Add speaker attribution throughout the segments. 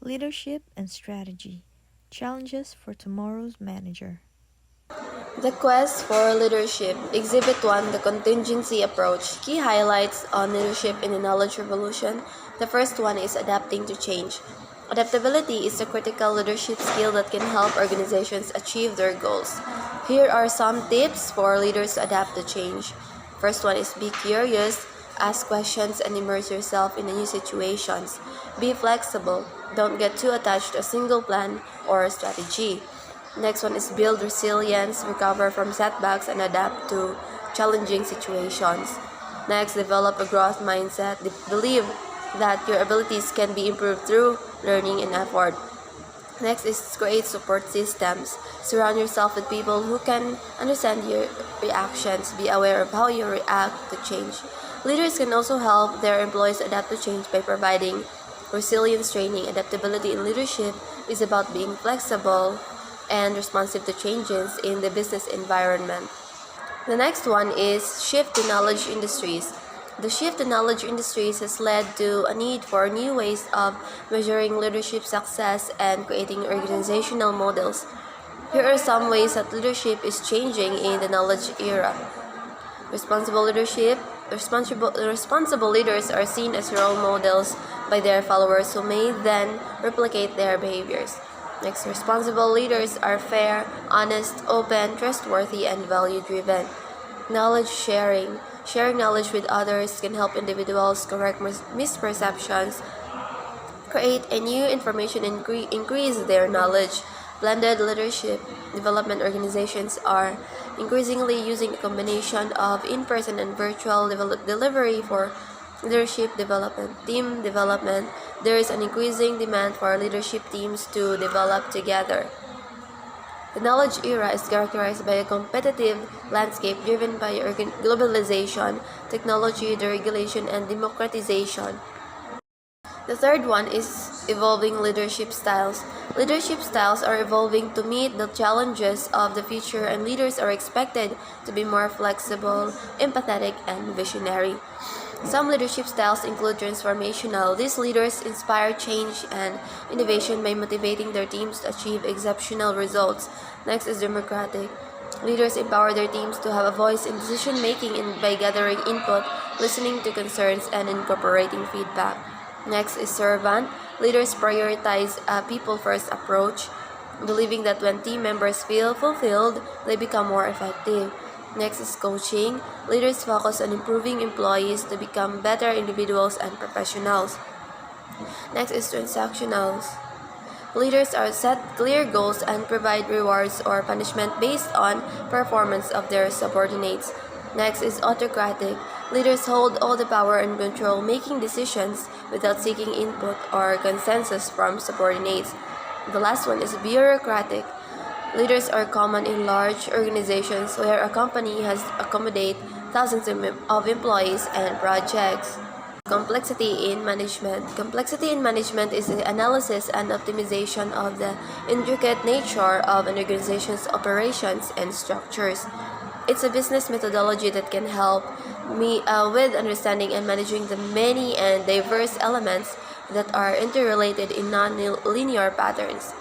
Speaker 1: Leadership and Strategy Challenges for Tomorrow's Manager.
Speaker 2: The Quest for Leadership, Exhibit 1, The Contingency Approach. Key highlights on leadership in the knowledge revolution. The first one is adapting to change. Adaptability is a critical leadership skill that can help organizations achieve their goals. Here are some tips for leaders to adapt to change. First one is be curious, ask questions, and immerse yourself in the new situations. Be flexible, don't get too attached to a single plan or strategy. Next one is build resilience, recover from setbacks, and adapt to challenging situations. Next, develop a growth mindset. Believe that your abilities can be improved through learning and effort. Next is create support systems. Surround yourself with people who can understand your reactions. Be aware of how you react to change. Leaders can also help their employees adapt to change by providing resilience training. Adaptability in leadership is about being flexible and responsive to changes in the business environment. The next one is shift to knowledge industries. The shift to knowledge industries has led to a need for new ways of measuring leadership success and creating organizational models. Here are some ways that leadership is changing in the knowledge era. Responsible leadership. Responsible leaders are seen as role models by their followers who may then replicate their behaviors. Next, responsible leaders are fair, honest, open, trustworthy, and value-driven. Knowledge sharing. Sharing knowledge with others can help individuals correct misperceptions, create a new information, and increase their knowledge. Blended leadership development organizations are increasingly using a combination of in-person and virtual delivery for leadership development. Team development. There is an increasing demand for leadership teams to develop together. The knowledge era is characterized by a competitive landscape driven by globalization, technology, deregulation, and democratization. The third one is evolving leadership styles. Leadership styles are evolving to meet the challenges of the future, and leaders are expected to be more flexible, empathetic, and visionary. Some leadership styles include transformational. These leaders inspire change and innovation by motivating their teams to achieve exceptional results. Next is democratic. Leaders empower their teams to have a voice in decision making by gathering input, listening to concerns, and incorporating feedback. Next is servant. Leaders prioritize a people first approach, believing that when team members feel fulfilled, they become more effective. Next is coaching. Leaders focus on improving employees to become better individuals and professionals. Next is transactionals. Leaders are set clear goals and provide rewards or punishment based on performance of their subordinates. Next is autocratic. Leaders hold all the power and control, making decisions without seeking input or consensus from subordinates. The last one is bureaucratic. Leaders are common in large organizations where a company has accommodate thousands of employees and projects. Complexity in management. Complexity in management is the analysis and optimization of the intricate nature of an organization's operations and structures. It's a business methodology that can help me with understanding and managing the many and diverse elements that are interrelated in non-linear patterns.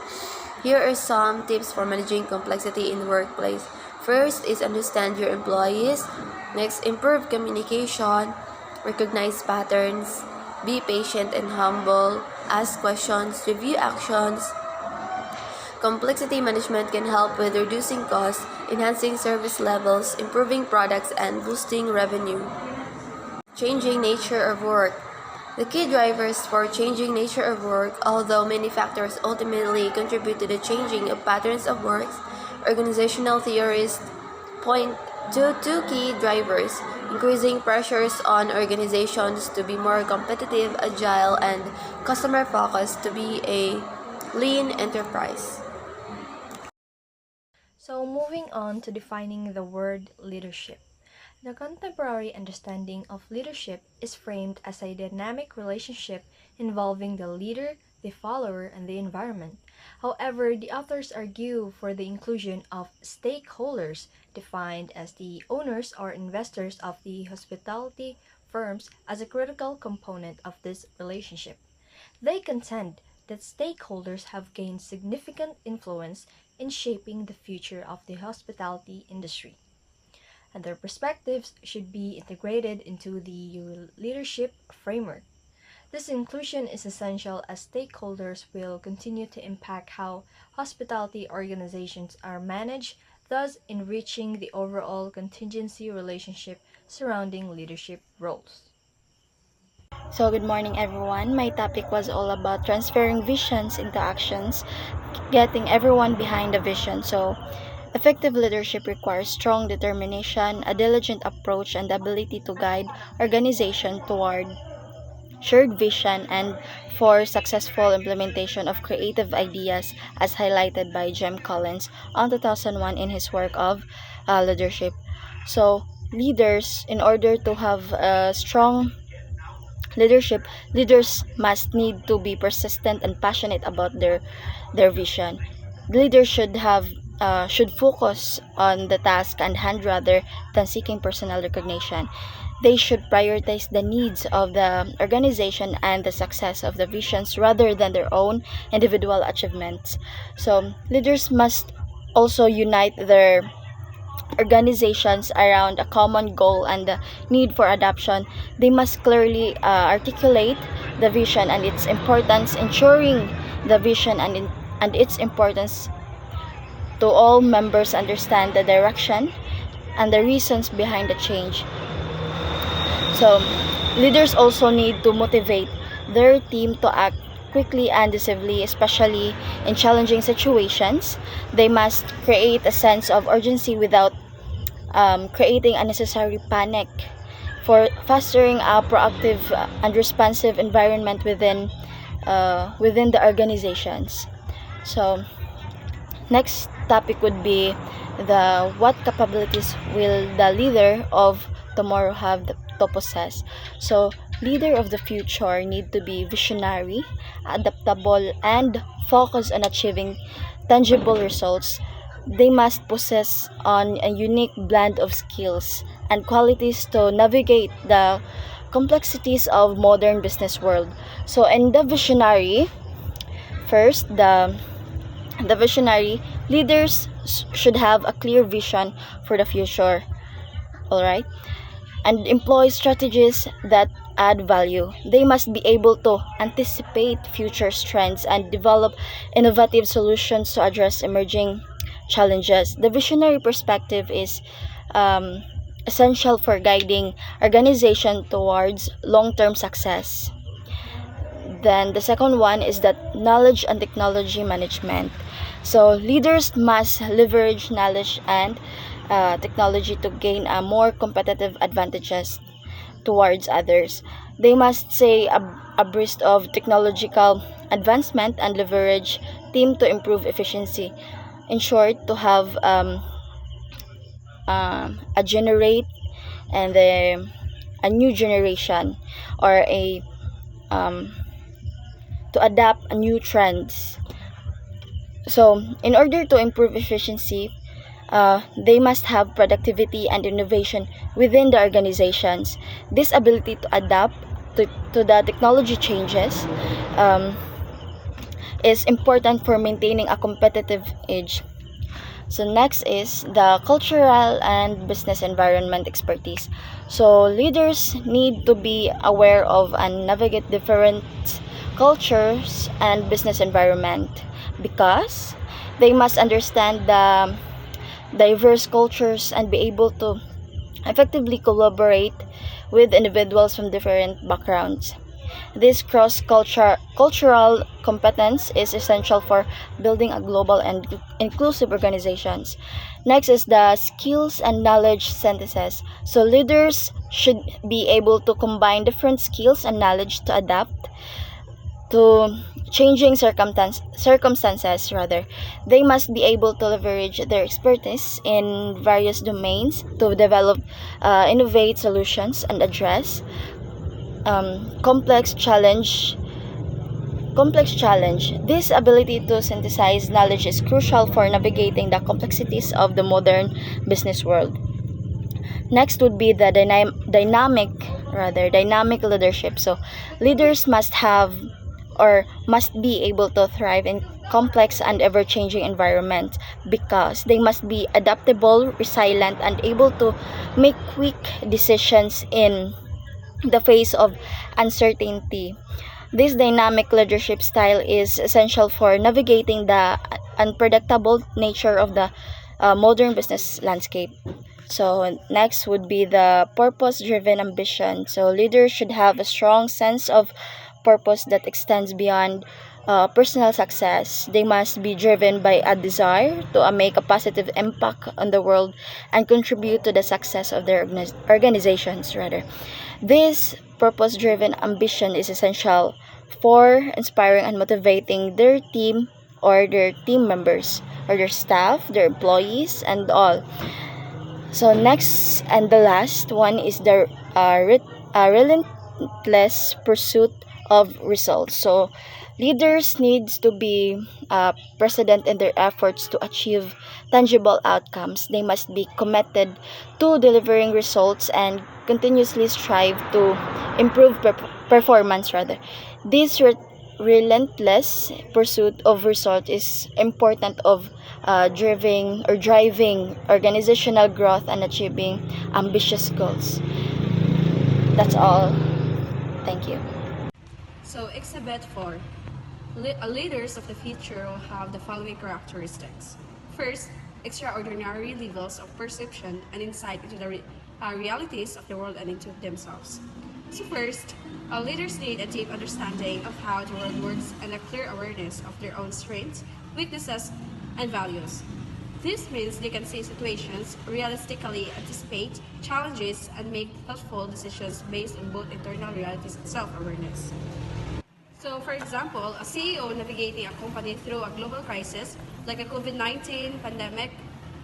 Speaker 2: Here are some tips for managing complexity in the workplace. First is understand your employees. Next, improve communication, recognize patterns, be patient and humble, ask questions, review actions. Complexity management can help with reducing costs, enhancing service levels, improving products, and boosting revenue. Changing nature of work. The key drivers for changing nature of work, although many factors ultimately contribute to the changing of patterns of work, organizational theorists point to two key drivers: increasing pressures on organizations to be more competitive, agile, and customer-focused to be a lean enterprise.
Speaker 1: So, moving on to defining the word leadership. The contemporary understanding of leadership is framed as a dynamic relationship involving the leader, the follower, and the environment. However, the authors argue for the inclusion of stakeholders, defined as the owners or investors of the hospitality firms, as a critical component of this relationship. They contend that stakeholders have gained significant influence in shaping the future of the hospitality industry, and their perspectives should be integrated into the leadership framework. This inclusion is essential as stakeholders will continue to impact how hospitality organizations are managed, thus enriching the overall contingency relationship surrounding leadership roles.
Speaker 3: So, good morning, everyone. My topic was all about transferring visions into actions, getting everyone behind the vision. So, effective leadership requires strong determination, a diligent approach, and the ability to guide organization toward shared vision and for successful implementation of creative ideas, as highlighted by Jem Collins on 2001 in his work of leadership. So, leaders, in order to have a strong leadership, leaders must need to be persistent and passionate about their vision. Leaders should focus on the task and hand rather than seeking personal recognition. They should prioritize the needs of the organization and the success of the visions rather than their own individual achievements. So leaders must also unite their organizations around a common goal and the need for adoption. They must clearly articulate the vision and its importance, ensuring the vision and its importance to all members understand the direction and the reasons behind the change. So, leaders also need to motivate their team to act quickly and decisively, especially in challenging situations. They must create a sense of urgency without creating unnecessary panic, for fostering a proactive and responsive environment within the organizations. So next topic would be the what capabilities will the leader of tomorrow have to possess. So leader of the future need to be visionary, adaptable, and focus on achieving tangible results. They must possess on a unique blend of skills and qualities to navigate the complexities of modern business world. So in the visionary, first the visionary leaders should have a clear vision for the future, all right, and employ strategies that add value. They must be able to anticipate future trends and develop innovative solutions to address emerging challenges. The visionary perspective is essential for guiding organization towards long-term success. Then the second one is that knowledge and technology management. So leaders must leverage knowledge and technology to gain a more competitive advantages towards others. They must stay abreast of technological advancement and leverage team to improve efficiency. In short, to have a generate and a new generation or a to adapt a new trends. So in order to improve efficiency, they must have productivity and innovation within the organizations. This ability to adapt to the technology changes is important for maintaining a competitive edge. So next is the cultural and business environment expertise. So leaders need to be aware of and navigate different cultures and business environment because they must understand the diverse cultures and be able to effectively collaborate with individuals from different backgrounds. This cultural competence is essential for building a global and inclusive organizations. Next is the skills and knowledge synthesis. So leaders should be able to combine different skills and knowledge to adapt to changing circumstances rather. They must be able to leverage their expertise in various domains to develop innovate solutions and address complex challenge. This ability to synthesize knowledge is crucial for navigating the complexities of the modern business world. Next would be the dynamic leadership. So leaders must have or must be able to thrive in complex and ever-changing environment because they must be adaptable, resilient, and able to make quick decisions in the face of uncertainty. This dynamic leadership style is essential for navigating the unpredictable nature of the modern business landscape. So, next would be the purpose driven ambition. So, leaders should have a strong sense of purpose that extends beyond personal success. They must be driven by a desire to make a positive impact on the world and contribute to the success of their organizations, rather. This purpose driven ambition is essential for inspiring and motivating their team or their team members or their staff, their employees, and all. So next and the last one is the relentless pursuit of results. So leaders needs to be precedent in their efforts to achieve tangible outcomes. They must be committed to delivering results and continuously strive to improve performance rather. This relentless pursuit of result is important of driving organizational growth and achieving ambitious goals. That's all. Thank you.
Speaker 4: So, exhibit 4. Leaders of the future will have the following characteristics. First, extraordinary levels of perception and insight into the realities of the world and into themselves. So first, leaders need a deep understanding of how the world works and a clear awareness of their own strengths, weaknesses, and values. This means they can see situations, realistically anticipate challenges, and make thoughtful decisions based on both internal realities and self-awareness. So, for example, a CEO navigating a company through a global crisis like a COVID-19 pandemic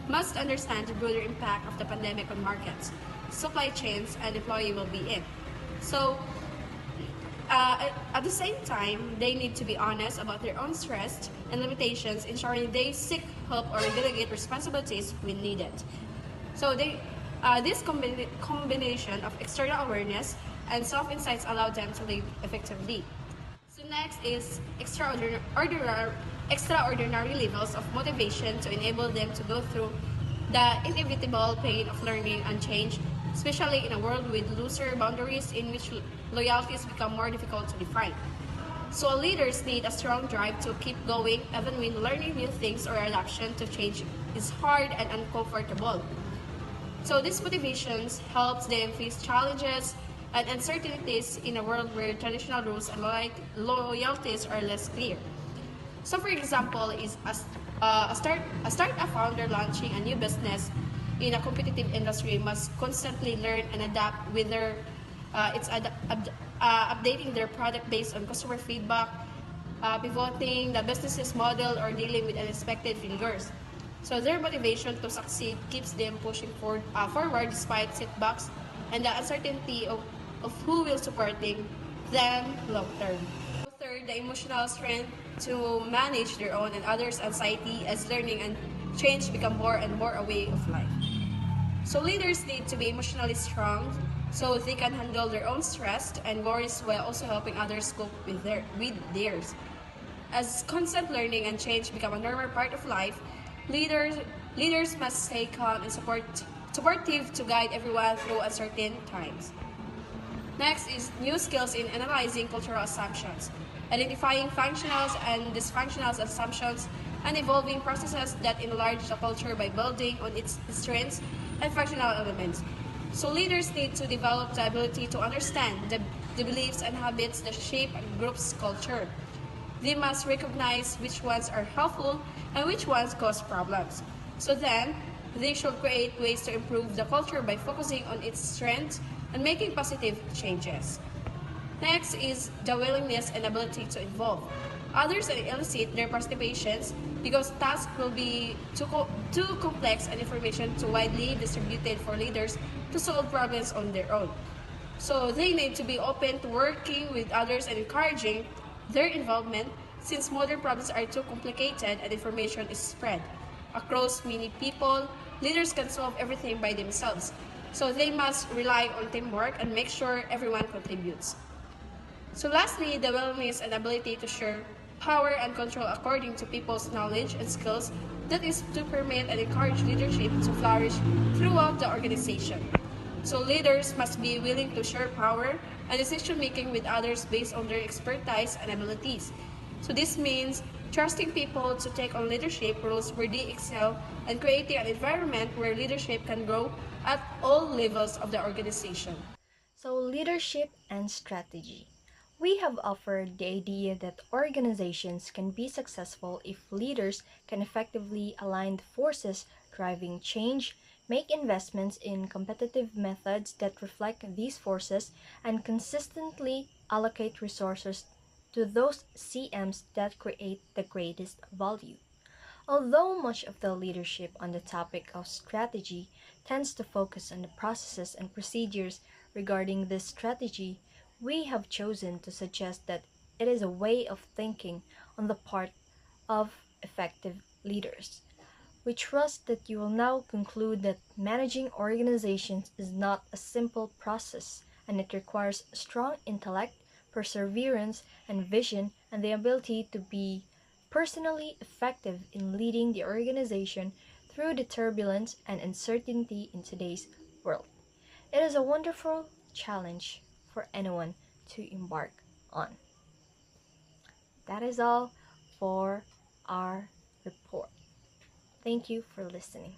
Speaker 4: must understand the broader impact of the pandemic on markets, supply chains, and employee well-being. So, at the same time, they need to be honest about their own stress and limitations, ensuring they seek help or delegate responsibilities when needed. So this combination of external awareness and self-insights allow them to live effectively. So next is extraordinary levels of motivation to enable them to go through the inevitable pain of learning and change, especially in a world with looser boundaries in which loyalties become more difficult to define. So leaders need a strong drive to keep going even when learning new things or adaptation to change is hard and uncomfortable. So these motivations helps them face challenges and uncertainties in a world where traditional rules and loyalties are less clear. So, for example, is a startup founder launching a new business in a competitive industry must constantly learn and adapt whether updating their product based on customer feedback, pivoting the business's model, or dealing with unexpected failures. So their motivation to succeed keeps them pushing forward despite setbacks and the uncertainty of who will supporting them long term. Third, the emotional strength to manage their own and others' anxiety as learning and change become more and more a way of life. So leaders need to be emotionally strong so they can handle their own stress and worries while also helping others cope with theirs. As constant learning and change become a normal part of life, leaders leaders must stay calm and supportive to guide everyone through uncertain times. Next is new skills in analyzing cultural assumptions, identifying functional and dysfunctional assumptions, and evolving processes that enlarge the culture by building on its strengths and functional elements. So leaders need to develop the ability to understand the beliefs and habits that shape a group's culture. They must recognize which ones are helpful and which ones cause problems. So then, they should create ways to improve the culture by focusing on its strengths and making positive changes. Next is the willingness and ability to involve. Others elicit their participations because tasks will be too complex and information too widely distributed for leaders to solve problems on their own. So they need to be open to working with others and encouraging their involvement since modern problems are too complicated and information is spread across many people. Leaders can solve everything by themselves. So they must rely on teamwork and make sure everyone contributes. So lastly, the willingness and ability to share power and control according to people's knowledge and skills, that is to permit and encourage leadership to flourish throughout the organization. So leaders must be willing to share power and decision making with others based on their expertise and abilities. So this means trusting people to take on leadership roles where they excel and creating an environment where leadership can grow at all levels of the organization.
Speaker 1: So, leadership and strategy. We have offered the idea that organizations can be successful if leaders can effectively align the forces driving change, make investments in competitive methods that reflect these forces, and consistently allocate resources to those CMs that create the greatest value. Although much of the leadership on the topic of strategy tends to focus on the processes and procedures regarding this strategy, we have chosen to suggest that it is a way of thinking on the part of effective leaders. We trust that you will now conclude that managing organizations is not a simple process, and it requires strong intellect, perseverance, and vision, and the ability to be personally effective in leading the organization through the turbulence and uncertainty in today's world. It is a wonderful challenge for anyone to embark on. That is all for our report. Thank you for listening.